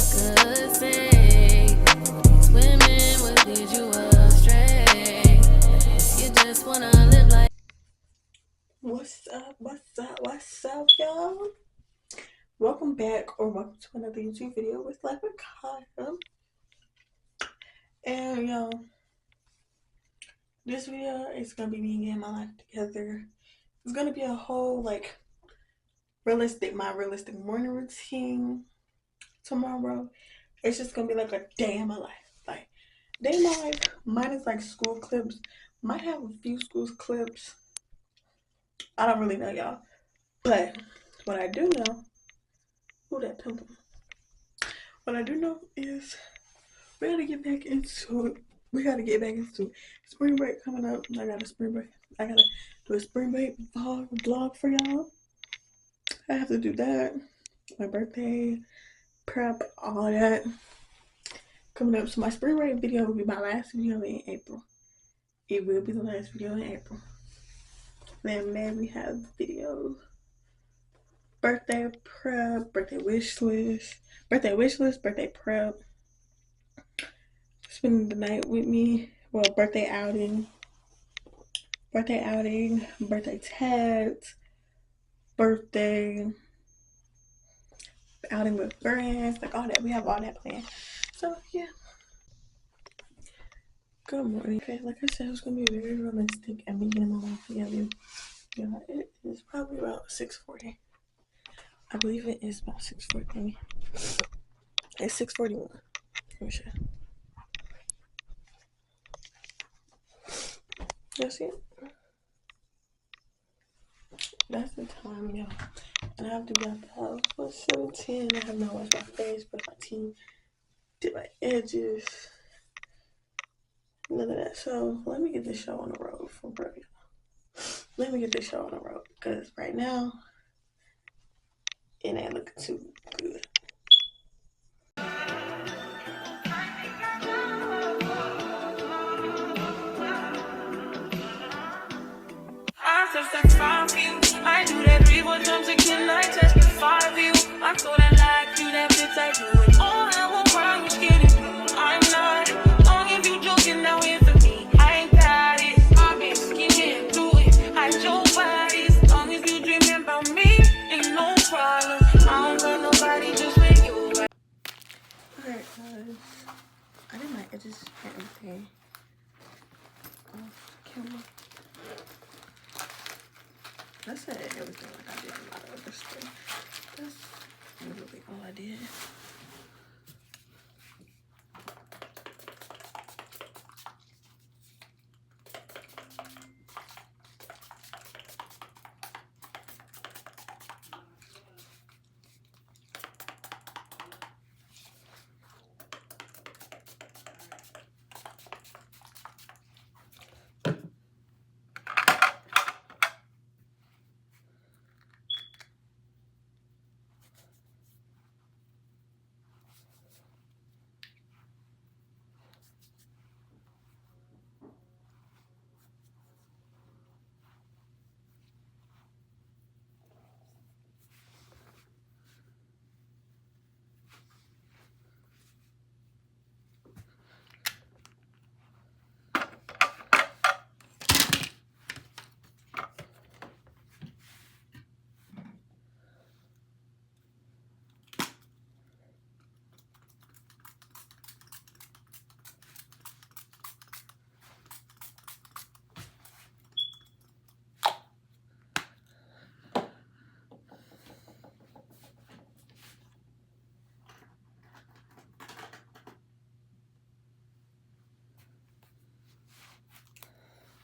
could say, these women would lead you astray. You just wanna live like. What's up, y'all? Welcome back, or welcome to another YouTube video with Life with Kyle. And y'all, this video is gonna be me getting my life together. It's gonna be a whole my realistic morning routine tomorrow. It's just gonna be like a day in my life. Like day in my life, mine is like school clips. Might have a few school clips. I don't really know, y'all. But what I do know, that pimple. What I do know is we gotta get back into spring break coming up. I got a spring break. I gotta do a spring break vlog for y'all. I have to do that. My birthday, prep, all that coming up. So my spring break video will be my last video in April. It will be the last video in April. Then May we have videos. Birthday prep, birthday wish list, birthday prep. Spending the night with me. Well, birthday outing, birthday tags, birthday outing with friends, like all that. We have all that planned. So yeah. Good morning. Okay, like I said, it's gonna be very realistic and me getting my life together. Yeah, it is probably about 6:40. I believe it is about 6:40. It's 6:41. Let me show you. Y'all see it? That's the time, y'all. And I have to be out the house for 7:10. I have not washed my face, brushed my teeth, did my edges, none of that. So let me get this show on the road for real. Let me get this show on the road because right now it ain't looking too good. I do that 3-4 times again. I testify of you. I'm so that like you, that bitch I do it. All I won't cry was getting through. I'm not long if you joking now here for me. I ain't got it. I've been scheming through it. I your body. As long as you dreaming about me, ain't no problem. I don't got nobody just with you. Alright, guys. I did my edges and everything off camera. I said everything like I did a lot of other stuff. That's literally all I did.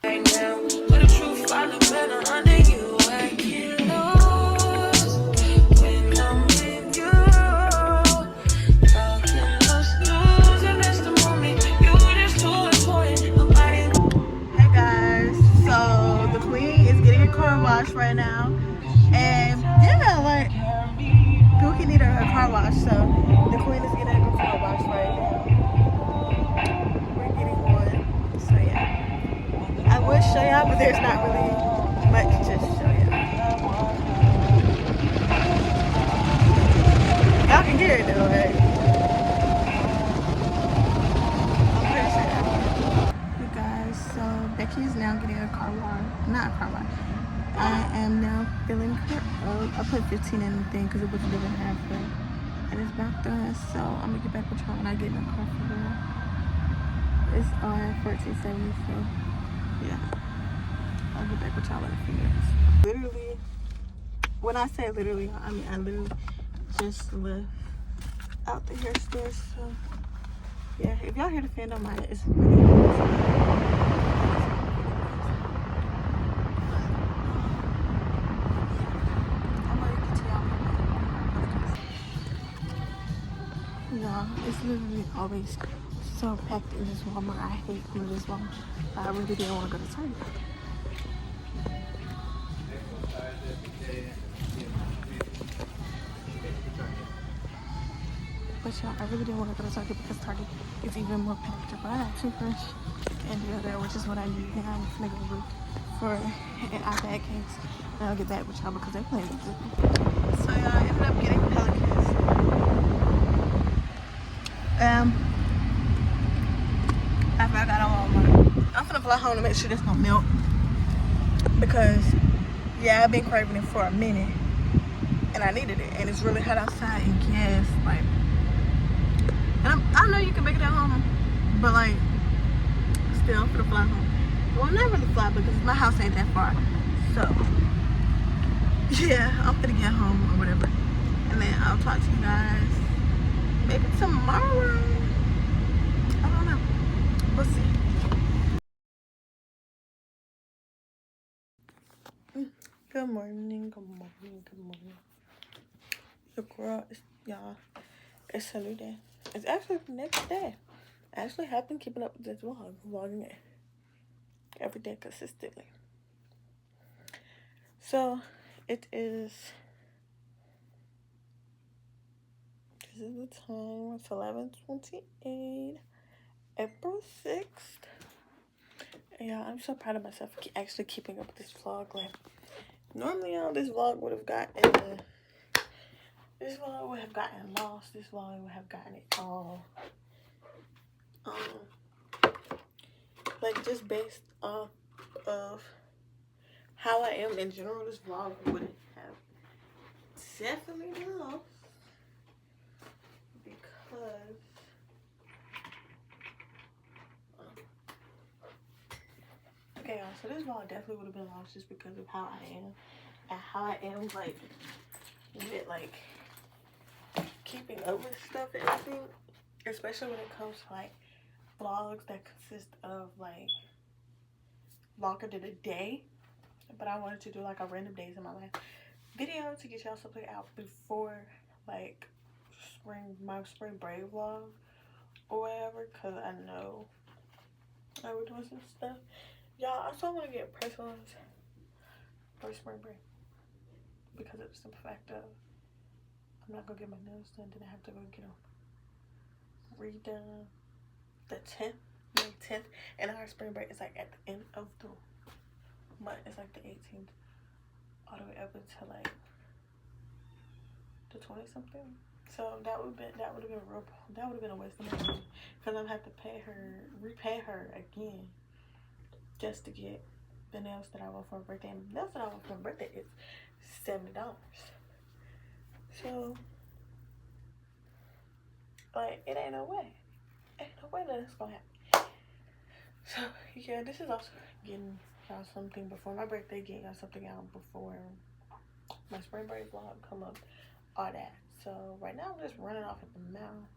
Right now, but the truth, I look better under you. I get lost when I'm with you. Talking those news, and that's the moment. You're just too important. Nobody. Hey guys, so the queen is getting a car wash right now. And yeah, like Pookie needed a car wash, so the queen is getting a car wash right now. We're getting one. So yeah. I would show y'all, but there's not really much to show y'all. Y'all can hear it though, right? filling her up. I put 15 in the thing because it was giving halfway. And it's about done, so I'm gonna get back with y'all when I get in the car for real. It's on 1470, so yeah. I'll get back with y'all in a few minutes. Literally, when I say literally, I mean I literally just left out the hair store, so yeah. If y'all hear the fan on my head, it's really nice. Y'all, it's literally always so packed in this Walmart. I hate coming to this Walmart. I really didn't want to go to Target. But y'all, I really didn't want to go to Target because Target is even more packed. But I got toothbrush and deodorant, which is what I need now. I'm just gonna go look for an iPad case. And I'll get back with y'all because they're playing with it. So y'all, I ended up getting Pelicans. After I got on Walmart, I'm gonna fly home to make sure there's no milk because yeah, I've been craving it for a minute and I needed it, and it's really hot outside and gas like, and I know you can make it at home, but like still I'm gonna fly home. Well, not really fly because my house ain't that far, so yeah, I'm gonna get home or whatever, and then I'll talk to you guys maybe tomorrow. I don't know. We'll see. Good morning, good morning, good morning. Your girl is, y'all, it's a new day. It's actually the next day. I actually have been keeping up with this vlog, vlogging it every day consistently. So, it is, this is the time, it's 11:28, April 6th. And yeah, I'm so proud of myself for actually keeping up with this vlog. Like, normally, this vlog would have gotten lost. This vlog would have gotten it all. Like, just based off of how I am in general, this vlog would have definitely been lost because okay, y'all, so this vlog definitely would have been lost just because of how I am and how I am like with like keeping up with stuff and everything, especially when it comes to like vlogs that consist of like longer than a day. But I wanted to do like a random days in my life video to get y'all something out before like my spring break vlog or whatever, because I know I was doing some stuff. Y'all, also want to get press-ons for spring break because of the simple fact of I'm not gonna get my nails done, then I have to go get them redone the 10th, May 10th, and our spring break is like at the end of the month. It's like the 18th all the way up until like the 20 something. So that would have been a waste of money because I'm gonna have to repay her again just to get the nails that I want for my birthday. And the nails that I want for my birthday is $70. So like it ain't no way that it's gonna happen. So yeah, this is also getting y'all something before my birthday, getting y'all something out before my spring break vlog come up, all that. So right now I'm just running off at the mouth.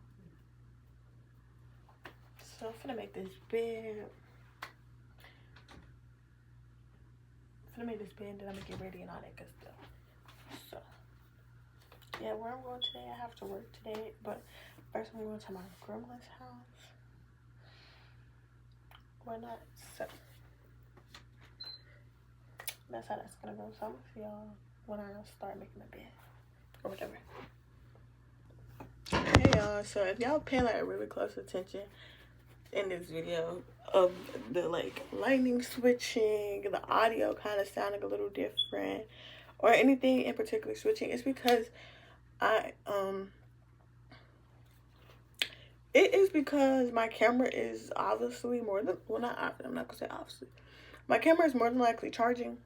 So I'm finna make this bed. Then I'm gonna get ready and all that good stuff. So yeah, where I'm going today, I have to work today, but first I'm going to my grandma's house. Why not? So that's how that's gonna go. So I'm gonna see y'all when I start making the bed or whatever. Hey y'all, so if y'all paying like really close attention in this video of the like lightning switching, the audio kind of sounding a little different, or anything in particular switching, it's because it is because my camera is obviously more than, well, not obviously, I'm not gonna say obviously, My camera is more than likely charging,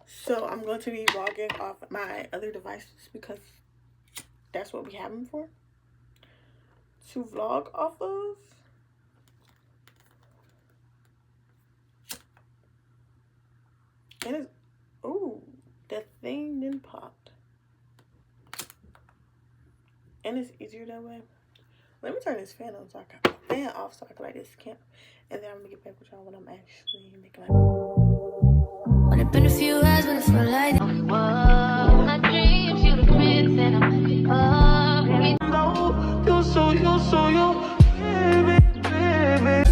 so I'm going to be vlogging off my other devices because that's what we have them for, to vlog off of. And it's, ooh, that thing didn't pop. And it's easier that way. Let me turn this fan on so I can fan off so I can light this camp. And then I'm gonna get back with y'all when I'm actually making my. When it's been a few hours, when it felt like my dreams, you the prince and I'm in love. You're so, baby, baby.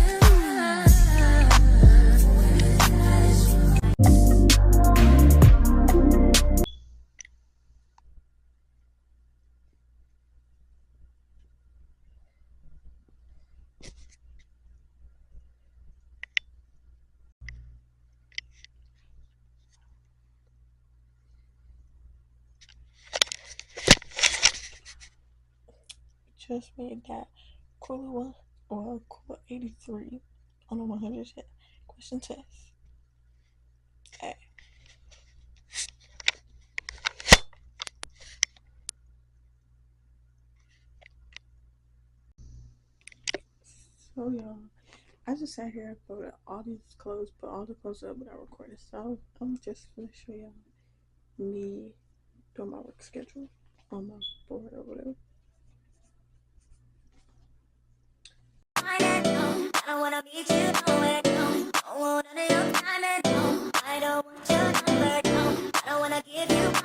Just made that Core 1 or Core 83 on a 100 question test. Okay. So y'all, I just sat here and put all these clothes, put all the clothes up without recording. So I'm just gonna show y'all me doing my work schedule on my board or whatever. I don't wanna meet you nowhere, no. Don't want none of your time and no. I don't want your number, no. I don't wanna give you